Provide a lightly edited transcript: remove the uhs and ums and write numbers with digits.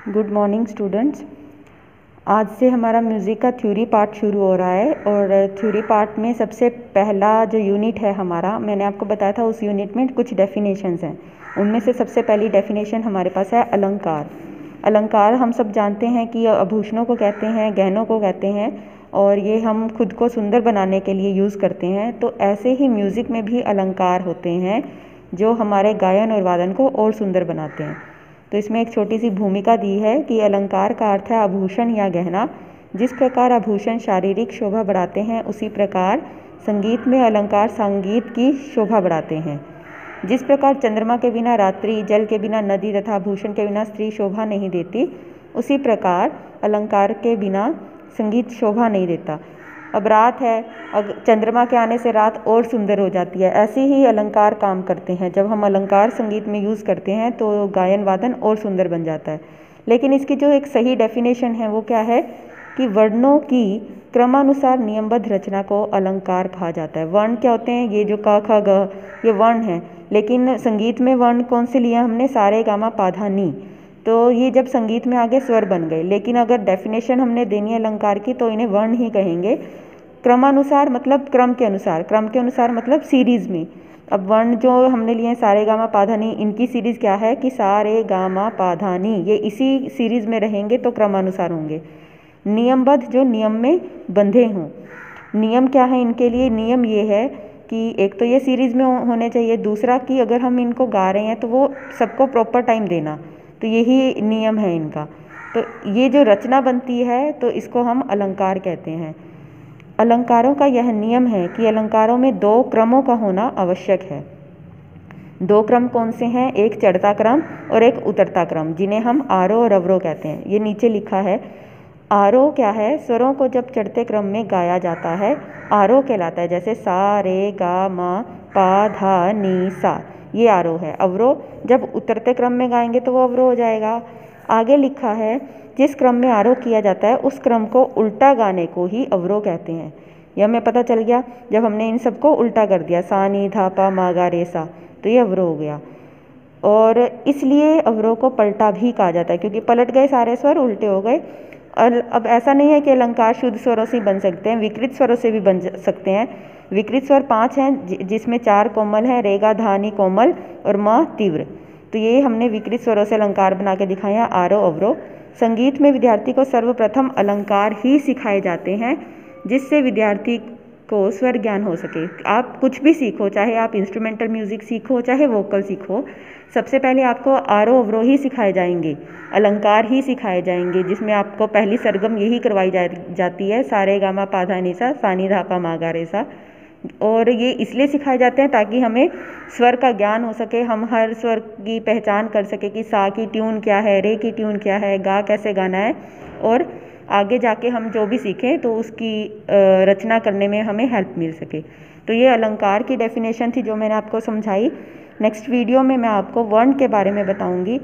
Good morning students. आज से हमारा म्यूज़िक का थ्योरी पार्ट शुरू हो रहा है और थ्योरी पार्ट में सबसे पहला जो यूनिट है हमारा, मैंने आपको बताया था उस यूनिट में कुछ डेफिनेशंस हैं। उनमें से सबसे पहली डेफिनेशन हमारे पास है अलंकार। अलंकार हम सब जानते हैं कि आभूषणों को कहते हैं, गहनों को कहते हैं और ये हम खुद को सुंदर बनाने के लिए यूज़ करते हैं। तो ऐसे ही म्यूज़िक में भी अलंकार होते हैं जो हमारे गायन और वादन को और सुंदर बनाते हैं। तो इसमें एक छोटी सी भूमिका दी है कि अलंकार का अर्थ है आभूषण या गहना। जिस प्रकार आभूषण शारीरिक शोभा बढ़ाते हैं, उसी प्रकार संगीत में अलंकार संगीत की शोभा बढ़ाते हैं। जिस प्रकार चंद्रमा के बिना रात्रि, जल के बिना नदी तथा आभूषण के बिना स्त्री शोभा नहीं देती, उसी प्रकार अलंकार के बिना संगीत शोभा नहीं देता। अब रात है, चंद्रमा के आने से रात और सुंदर हो जाती है। ऐसे ही अलंकार काम करते हैं। जब हम अलंकार संगीत में यूज़ करते हैं तो गायन वादन और सुंदर बन जाता है। लेकिन इसकी जो एक सही डेफिनेशन है वो क्या है कि वर्णों की क्रमानुसार नियमबद्ध रचना को अलंकार कहा जाता है। वर्ण क्या होते हैं? ये जो क ख ग ये वर्ण हैं, लेकिन संगीत में वर्ण कौन से लिया हमने? सा रे गा मा पा धा नी। तो ये जब संगीत में आगे स्वर बन गए। लेकिन अगर डेफिनेशन हमने देनी है अलंकार की तो इन्हें वर्ण ही कहेंगे। क्रमानुसार मतलब क्रम के अनुसार, क्रम के अनुसार मतलब सीरीज़ में। अब वर्ण जो हमने लिए हैं सा रे गा मा पा धा नी, इनकी सीरीज़ क्या है कि सा रे गा मा पा धा नी, ये इसी सीरीज़ में रहेंगे तो क्रमानुसार होंगे। नियमबद्ध जो नियम में बंधे हों। नियम क्या है इनके लिए? नियम ये है कि एक तो ये सीरीज़ में होने चाहिए, दूसरा कि अगर हम इनको गा रहे हैं तो वो सबको प्रॉपर टाइम देना, तो यही नियम है इनका। तो ये जो रचना बनती है तो इसको हम अलंकार कहते हैं। अलंकारों का यह नियम है कि अलंकारों में दो क्रमों का होना आवश्यक है। दो क्रम कौन से हैं? एक चढ़ता क्रम और एक उतरता क्रम, जिन्हें हम आरोह और अवरोह कहते हैं। ये नीचे लिखा है। आरोह क्या है? स्वरों को जब चढ़ते क्रम में गाया जाता है आरोह कहलाता है। जैसे सा रे गा मा पा धा नी सा, ये आरोह है। अवरोह जब उतरते क्रम में गाएंगे तो वो अवरोह हो जाएगा। आगे लिखा है जिस क्रम में आरोह किया जाता है उस क्रम को उल्टा गाने को ही अवरोह कहते हैं। यह हमें पता चल गया जब हमने इन सबको उल्टा कर दिया, सा नी धा पा मा गा रे सा, तो ये अवरोह हो गया। और इसलिए अवरोह को पलटा भी कहा जाता है, क्योंकि पलट गए सारे स्वर, उल्टे हो गए। अब ऐसा नहीं है कि अलंकार शुद्ध स्वरों से बन सकते हैं, विकृत स्वरों से भी बन सकते हैं। विकृत स्वर 5 हैं, जिसमें 4 कोमल हैं, रेगा धा नी कोमल और म तीव्र। तो ये हमने विकृत स्वरों से अलंकार बना के दिखाए हैं, आरोह अवरोह। संगीत में विद्यार्थी को सर्वप्रथम अलंकार ही सिखाए जाते हैं, जिससे विद्यार्थी को स्वर ज्ञान हो सके। आप कुछ भी सीखो, चाहे आप इंस्ट्रूमेंटल म्यूजिक सीखो, चाहे वोकल सीखो, सबसे पहले आपको आरोह अवरोह ही सिखाए जाएंगे, अलंकार ही सिखाए जाएंगे, जिसमें आपको पहली सरगम यही करवाई जाती है, सा रे गा मा पा धा नी सा, सा नी धा पा मा गा रे सा। और ये इसलिए सिखाए जाते हैं ताकि हमें स्वर का ज्ञान हो सके, हम हर स्वर की पहचान कर सके कि सा की ट्यून क्या है, रे की ट्यून क्या है, गा कैसे गाना है, और आगे जाके हम जो भी सीखें तो उसकी रचना करने में हमें हेल्प मिल सके। तो ये अलंकार की डेफिनेशन थी जो मैंने आपको समझाई। नेक्स्ट वीडियो में मैं आपको वर्ण के बारे में बताऊंगी।